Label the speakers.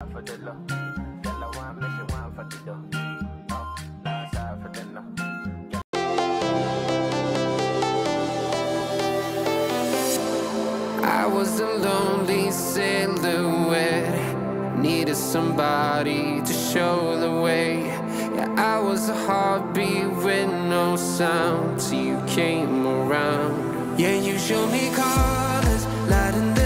Speaker 1: For the love, girl, I want me, she want for the dough. Oh, last side for the no. I was a lonely silhouette, needed somebody to show the way. Yeah, I was a heartbeat with no sound till you came around. Yeah, you showed me colors, lighting